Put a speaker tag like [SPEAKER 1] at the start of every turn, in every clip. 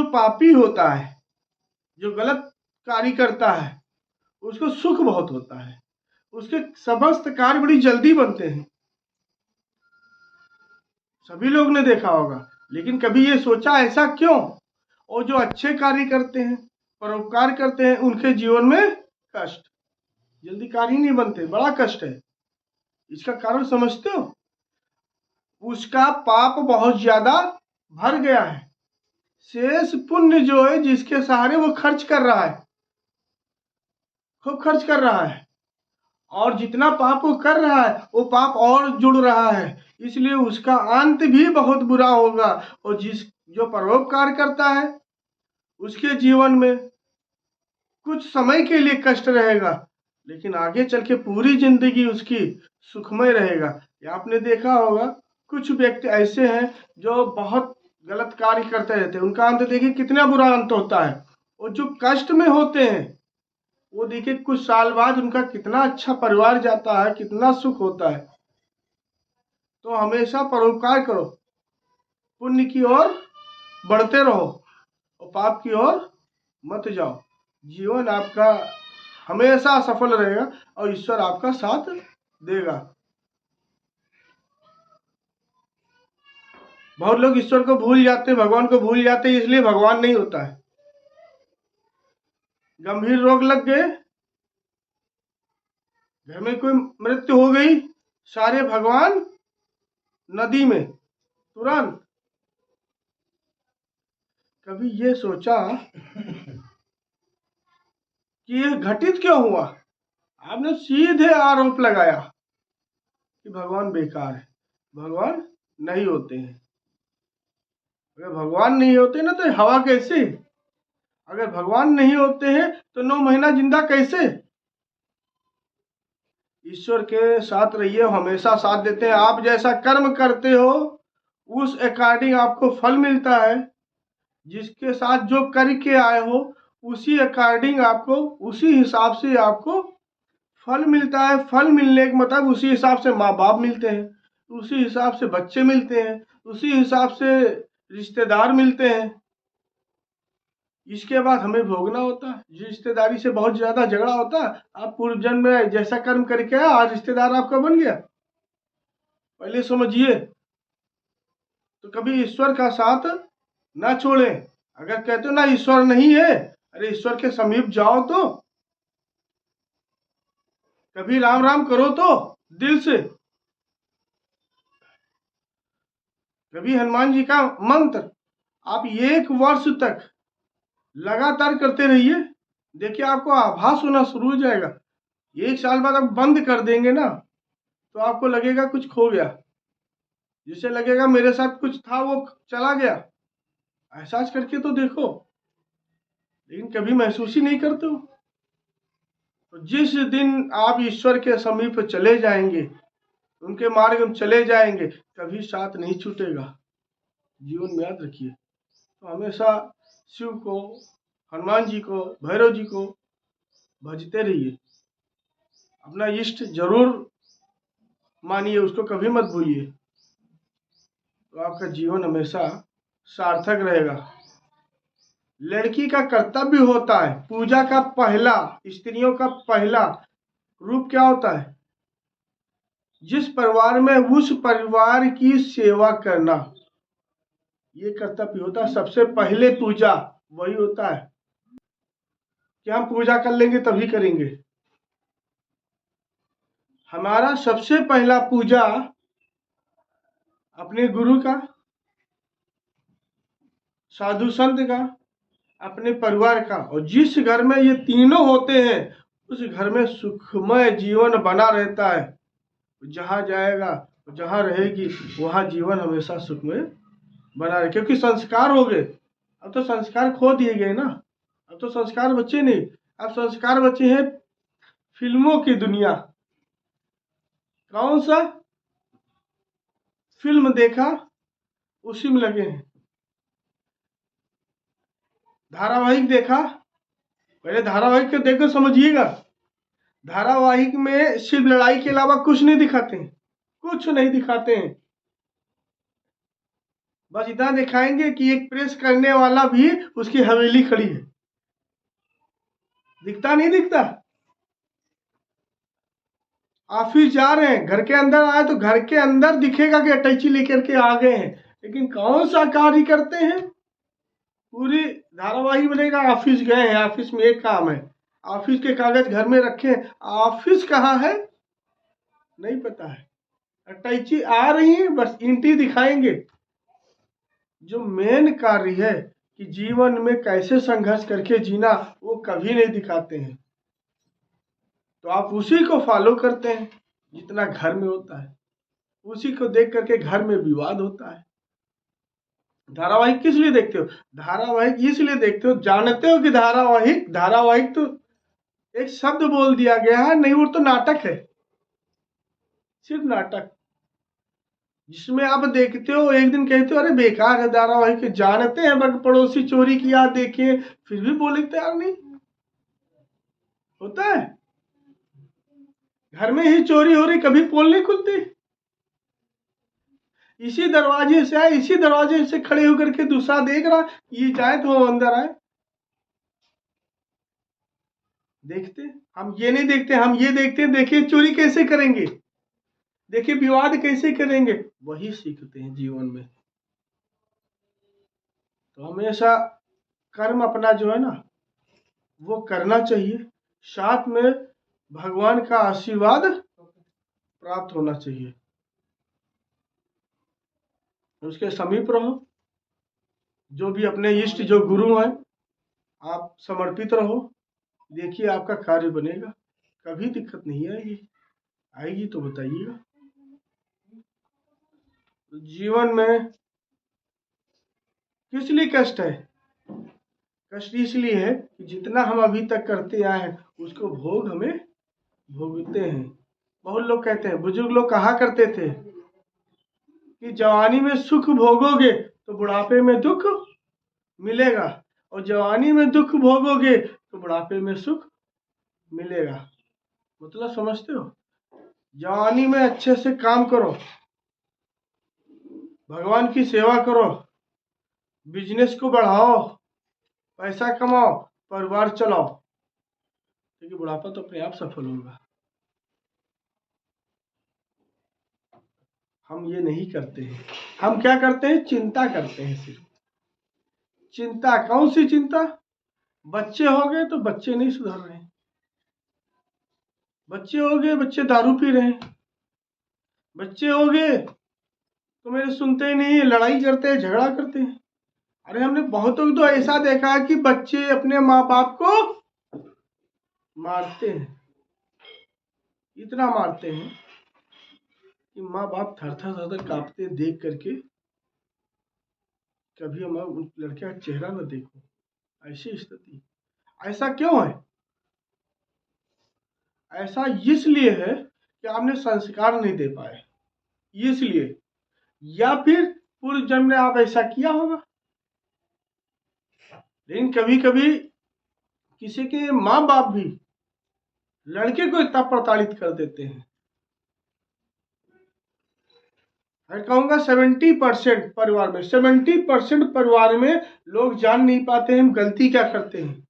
[SPEAKER 1] जो पापी होता है, जो गलत कार्य करता है, उसको सुख बहुत होता है, उसके समस्त कार्य बड़ी जल्दी बनते हैं। सभी लोग ने देखा होगा, लेकिन कभी ये सोचा ऐसा क्यों? और जो अच्छे कार्य करते हैं, परोपकार करते हैं, उनके जीवन में कष्ट, जल्दी कार्य नहीं बनते, बड़ा कष्ट है। इसका कारण समझते हो? उसका पाप बहुत ज्यादा भर गया है। शेष पुण्य जो है, जिसके सहारे वो खर्च कर रहा है, खूब खर्च कर रहा है, और जितना पाप वो कर रहा है वो पाप और जुड़ रहा है, इसलिए उसका अंत भी बहुत बुरा होगा। और जो परोपकार करता है उसके जीवन में कुछ समय के लिए कष्ट रहेगा, लेकिन आगे चल के पूरी जिंदगी उसकी सुखमय रहेगा। या आपने देखा होगा, कुछ व्यक्ति ऐसे हैं जो बहुत गलत कार्य करते रहते हैं, उनका अंत देखिए कितना बुरा अंत होता है। और जो कष्ट में होते हैं वो देखिए कुछ साल बाद उनका कितना अच्छा परिवार जाता है, कितना सुख होता है। तो हमेशा परोपकार करो, पुण्य की ओर बढ़ते रहो और पाप की ओर मत जाओ। जीवन आपका हमेशा सफल रहेगा और ईश्वर आपका साथ देगा। बहुत लोग ईश्वर को भूल जाते, भगवान को भूल जाते, इसलिए भगवान नहीं होता है। गंभीर रोग लग गए, घर में कोई मृत्यु हो गई, सारे भगवान नदी में तुरंत। कभी ये सोचा कि ये घटित क्यों हुआ? आपने सीधे आरोप लगाया कि भगवान बेकार है, भगवान नहीं होते हैं। अगर भगवान नहीं होते ना तो हवा कैसे? अगर भगवान नहीं होते हैं तो 9 महीना जिंदा कैसे? ईश्वर के साथ रहिए, हमेशा साथ देते हैं। आप जैसा कर्म करते हो उस अकॉर्डिंग आपको फल मिलता है। जिसके साथ जो करके आए हो उसी अकॉर्डिंग आपको, उसी हिसाब से आपको फल मिलता है। फल मिलने का मतलब उसी हिसाब से माँ बाप मिलते हैं, उसी हिसाब से बच्चे मिलते हैं, उसी हिसाब से रिश्तेदार मिलते हैं। इसके बाद हमें भोगना होता है। जिस रिश्तेदारी से बहुत ज्यादा झगड़ा होता है, आप पूर्व जन्म में जैसा कर्म करके आए, आज रिश्तेदार आपका बन गया, पहले समझिए। तो कभी ईश्वर का साथ ना छोड़े। अगर कहते हो ना ईश्वर नहीं है, अरे ईश्वर के समीप जाओ तो, कभी राम राम करो तो दिल से, कभी हनुमान जी का मंत्र आप 1 वर्ष तक लगातार करते रहिए, देखिए आपको आभास होना शुरू हो जाएगा। 1 साल बाद आप बंद कर देंगे ना तो आपको लगेगा कुछ खो गया, जिसे लगेगा मेरे साथ कुछ था वो चला गया। एहसास करके तो देखो, लेकिन कभी महसूस ही नहीं करते हो। तो जिस दिन आप ईश्वर के समीप चले जाएंगे, उनके मार्ग में चले जाएंगे, कभी साथ नहीं छूटेगा। जीवन में याद रखिए। तो हमेशा शिव को, हनुमान जी को, भैरव जी को भजते रहिए। अपना इष्ट जरूर मानिए, उसको कभी मत भूलिए, तो आपका जीवन हमेशा सार्थक रहेगा। लड़की का कर्तव्य होता है, पूजा का पहला, स्त्रियों का पहला रूप क्या होता है? जिस परिवार में, उस परिवार की सेवा करना, ये कर्तव्य होता है। सबसे पहले पूजा वही होता है कि हम पूजा कर लेंगे तभी करेंगे। हमारा सबसे पहला पूजा अपने गुरु का, साधु संत का, अपने परिवार का। और जिस घर में ये तीनों होते हैं उस घर में सुखमय जीवन बना रहता है। जहाँ जाएगा, जहाँ रहेगी, वहाँ जीवन हमेशा सुखमय बना रहे, क्योंकि संस्कार हो गए। अब तो संस्कार खो दिए गए ना, अब तो संस्कार बचे नहीं। अब संस्कार बचे हैं फिल्मों की दुनिया। कौन सा फिल्म देखा उसी में लगे हैं। धारावाहिक देखा, पहले धारावाहिक को देखो समझिएगा। धारावाहिक में सिर्फ लड़ाई के अलावा कुछ नहीं दिखाते हैं, कुछ नहीं दिखाते हैं। बस इतना दिखाएंगे कि एक प्रेस करने वाला भी उसकी हवेली खड़ी है। दिखता नहीं दिखता? ऑफिस जा रहे हैं, घर के अंदर आए तो घर के अंदर दिखेगा कि अटैची लेकर के आ गए हैं, लेकिन कौन सा कार्य करते हैं? पूरी धारावाही बनेगा, ऑफिस गए हैं, ऑफिस में एक काम है, ऑफिस के कागज घर में रखे, ऑफिस कहाँ है नहीं पता है। अटैची आ रही है, बस इंटी दिखाएंगे। जो मेन कार्य है कि जीवन में कैसे संघर्ष करके जीना, वो कभी नहीं दिखाते हैं। तो आप उसी को फॉलो करते हैं जितना घर में होता है, उसी को देख करके घर में विवाद होता है। धारावाहिक किस लिए देखते हो? धारावाहिक इसलिए देखते हो, जानते हो कि धारावाहिक धारावाहिक तो एक शब्द बोल दिया गया है, नहीं वो तो नाटक है, सिर्फ नाटक, जिसमें आप देखते हो एक दिन कहते हो अरे बेकार है धारावाहिक, जानते हैं बट पड़ोसी चोरी किया देखे फिर भी बोले तैयार नहीं। होता है, घर में ही चोरी हो रही, कभी पोल नहीं खुलती, इसी दरवाजे से आए, इसी दरवाजे से खड़े होकर के दूसरा देख रहा, ये जाए तो वो अंदर आए। देखते हम ये नहीं देखते, हम ये देखते हैं, देखिए चोरी कैसे करेंगे, देखिए विवाद कैसे करेंगे, वही सीखते हैं जीवन में। तो हमेशा कर्म अपना जो है ना वो करना चाहिए, साथ में भगवान का आशीर्वाद प्राप्त होना चाहिए, उसके समीप रहो, जो भी अपने इष्ट जो गुरु हैं आप समर्पित रहो, देखिए आपका कार्य बनेगा, कभी दिक्कत नहीं आएगी, आएगी तो बताइएगा। जीवन में किस लिए कष्ट है? कष्ट इसलिए है कि जितना हम अभी तक करते आए हैं उसको भोग हमें भोगते हैं। बहुत लोग कहते हैं, बुजुर्ग लोग कहा करते थे कि जवानी में सुख भोगोगे तो बुढ़ापे में दुख मिलेगा, और जवानी में दुख भोगोगे तो बुढ़ापे में सुख मिलेगा। मतलब समझते हो? जवानी में अच्छे से काम करो, भगवान की सेवा करो, बिजनेस को बढ़ाओ, पैसा कमाओ, परिवार चलाओ, क्योंकि बुढ़ापा तो अपने आप सफल होगा। हम ये नहीं करते हैं, हम क्या करते हैं? चिंता करते हैं, सिर्फ चिंता। कौन सी चिंता? बच्चे हो गए तो बच्चे नहीं सुधर रहे, बच्चे हो गए बच्चे दारू पी रहे हैं, बच्चे हो गए तो मेरे सुनते ही नहीं, लड़ाई करते हैं, झगड़ा करते हैं। अरे हमने बहुतों को तो ऐसा देखा है कि बच्चे अपने माँ बाप को मारते हैं, इतना मारते हैं कि माँ बाप थर थर थर थर कांपते देख करके, कभी हम उन लड़के का चेहरा न देखो, ऐसी स्थिति। ऐसा क्यों है? ऐसा इसलिए है कि आपने संस्कार नहीं दे पाए, इसलिए, या फिर पूर्व जन्म में आप ऐसा किया होगा। लेकिन कभी कभी किसी के माँ बाप भी लड़के को इतना प्रताड़ित कर देते हैं, मैं कहूँगा 70% परिवार में, 70% परिवार में लोग जान नहीं पाते हैं हम गलती क्या करते हैं।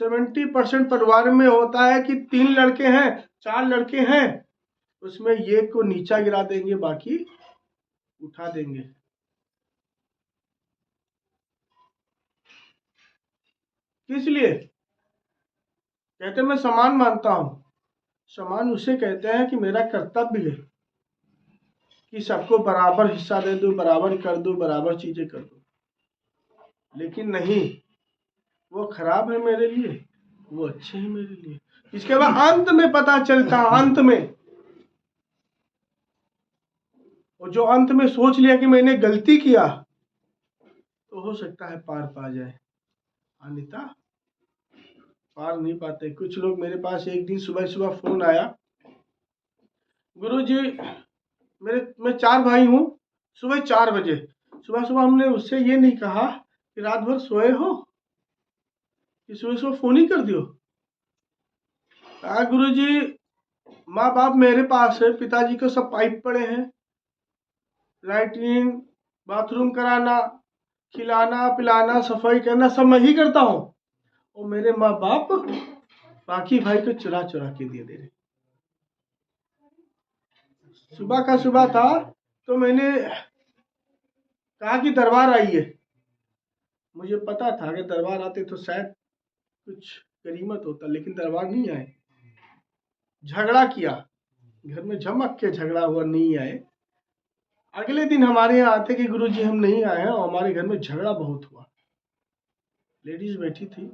[SPEAKER 1] 70% परिवार में होता है कि 3 लड़के हैं, 4 लड़के हैं, उसमें एक को नीचा गिरा देंगे, बाकी उठा देंगे। किस लिए? कहते मैं समान मानता हूं। समान उसे कहते हैं कि मेरा कर्तव्य है कि सबको बराबर हिस्सा दे दूं, बराबर कर दूं, बराबर चीजें कर दूं। लेकिन नहीं, वो खराब है मेरे लिए, वो अच्छे हैं मेरे लिए। इसके बाद अंत में पता चलता, अंत में, और जो अंत में सोच लिया कि मैंने गलती किया, तो हो सकता है पार पा जाए, अन्यथा पार नहीं पाते। कुछ लोग मेरे पास एक दिन सुबह सुबह फोन आया, गुरुजी मैं 4 भाई हूँ, सुबह 4 बजे सुबह सुबह हमने उससे ये नहीं कहा कि रात भर सोए हो कि सुबह सुबह फोन ही कर दियो। कहा गुरुजी माँ बाप मेरे पास है, पिताजी को सब पाइप पड़े हैं, लैट्रीन बाथरूम कराना, खिलाना पिलाना, सफाई करना सब मैं ही करता हूँ, और मेरे माँ बाप बाकी भाई को चुरा चुरा के दे रहे। सुबह का सुबह था तो मैंने कहा कि दरबार आइए। मुझे पता था कि दरबार आते तो शायद कुछ गनीमत होता, लेकिन दरबार नहीं आए। झगड़ा किया, घर में झमक के झगड़ा हुआ, नहीं आए। अगले दिन हमारे यहाँ आते कि गुरुजी हम नहीं आए हैं, और हमारे घर में झगड़ा बहुत हुआ। लेडीज बैठी थी,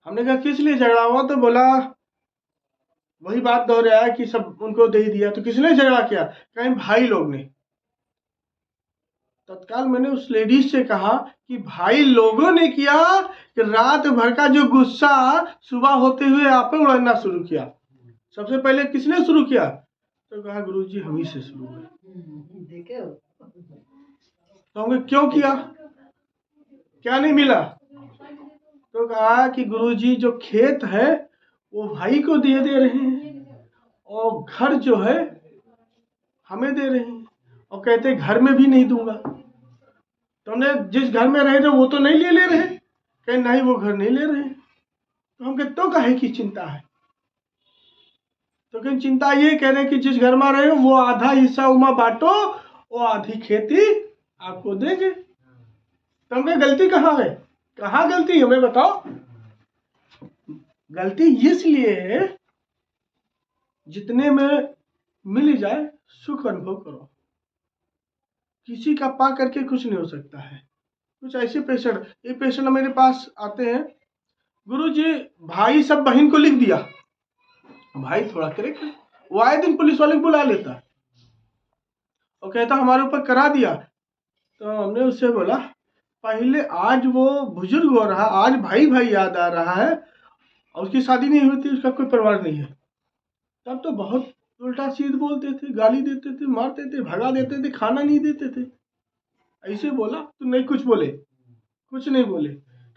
[SPEAKER 1] हमने कहा किस लिए झगड़ा हुआ, तो बोला वही बात दोहराया कि सब उनको दे दिया। तो किसने झगड़ा किया, कहीं भाई लोग ने। तत्काल मैंने उस लेडीज से कहा कि भाई लोगों ने किया कि रात भर का जो गुस्सा सुबह होते हुए आप पे उड़ना शुरू किया। सबसे पहले किसने शुरू किया, तो कहा गुरुजी हम ही से शुरू हुए। तो हमने क्यों किया, क्या नहीं मिला, तो कहा कि गुरुजी जो खेत है वो भाई को दे रहे हैं, और घर जो है हमें दे रहे हैं, और कहते घर में भी नहीं दूंगा। तो हमने जिस घर में रहे थे वो तो नहीं ले रहे, कहे नहीं वो घर नहीं ले रहे। तो हम कहते तो काहे की चिंता है, तो कहीं चिंता ये कह रहे हैं कि जिस घर में रहे हो वो आधा हिस्सा उमा बांटो, वो आधी खेती आपको देंगे। तो हमने गलती कहाँ है, कहाँ गलती हमें बताओ। गलती इसलिए है जितने में मिल जाए सुख अनुभव करो। किसी का पा करके कुछ नहीं हो सकता है। कुछ ऐसे पेशेंट, ये पेशेंट मेरे पास आते हैं, गुरुजी भाई सब बहन को लिख दिया। भाई थोड़ा करेक्ट है, वो आए दिन पुलिस वाले को बुला लेता है और कहता हमारे ऊपर करा दिया। तो हमने उससे बोला पहले आज वो बुजुर्ग हो रहा, आज भाई भाई याद आ रहा है, और उसकी शादी नहीं हुई थी, उसका कोई परिवार नहीं है। तब तो बहुत उल्टा सीध बोलते थे, गाली देते थे, मारते थे, भगा देते थे, खाना नहीं देते थे। ऐसे बोला तो नहीं कुछ बोले, कुछ नहीं बोले।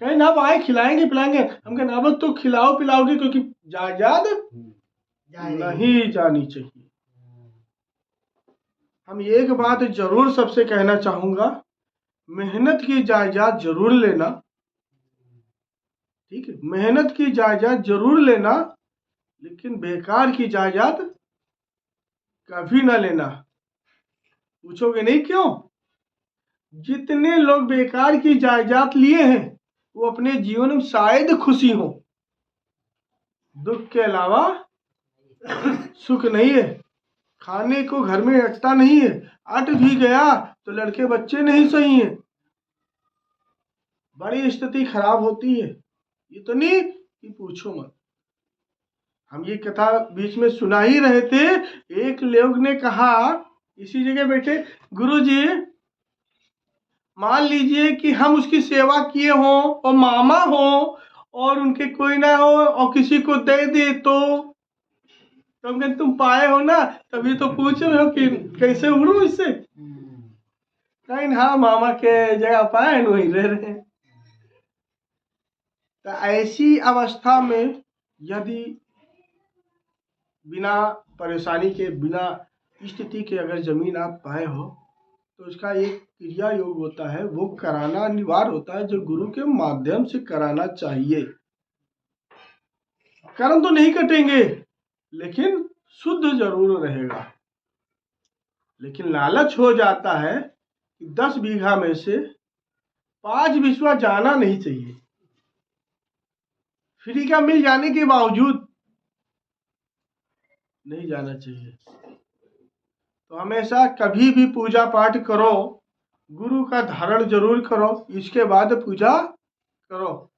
[SPEAKER 1] कहीं ना आप आए खिलाएंगे पिलाएंगे, हम कहें ना तो खिलाओ पिलाओगे, क्योंकि जायदाद नहीं जानी चाहिए। हम एक बात जरूर सबसे कहना चाहूंगा, मेहनत की जायदाद जरूर लेना, ठीक है, मेहनत की जायदाद जरूर लेना, लेकिन बेकार की जायदाद कभी ना लेना। पूछोगे नहीं क्यों, जितने लोग बेकार की जायदाद लिए हैं वो अपने जीवन में शायद खुशी हो, दुख के अलावा सुख नहीं है। खाने को घर में अटता नहीं है, अट भी गया तो लड़के बच्चे नहीं सही हैं, बड़ी स्थिति खराब होती है, इतनी कि पूछो मत। हम ये कथा बीच में सुना ही रहे थे, एक लोग ने कहा इसी जगह बैठे, गुरुजी मान लीजिए कि हम उसकी सेवा किए हों और मामा हो और उनके कोई ना हो और किसी को दे दे तो हम कहते तुम पाए हो ना, तभी तो पूछ रहे हो कि कैसे उड़ू इससे। कहीं हाँ मामा के जगह पाए वहीं रह रहे हैं। तो ऐसी अवस्था में यदि बिना परेशानी के, बिना स्थिति के अगर जमीन आप पाए हो, तो उसका एक क्रिया योग होता है, वो कराना अनिवार्य होता है, जो गुरु के माध्यम से कराना चाहिए। कर्म तो नहीं कटेंगे लेकिन शुद्ध जरूर रहेगा। लेकिन लालच हो जाता है कि 10 बीघा में से 5 बिस्वा जाना नहीं चाहिए, फ्री का मिल जाने के बावजूद नहीं जाना चाहिए। तो हमेशा कभी भी पूजा पाठ करो, गुरु का धारण जरूर करो, इसके बाद पूजा करो।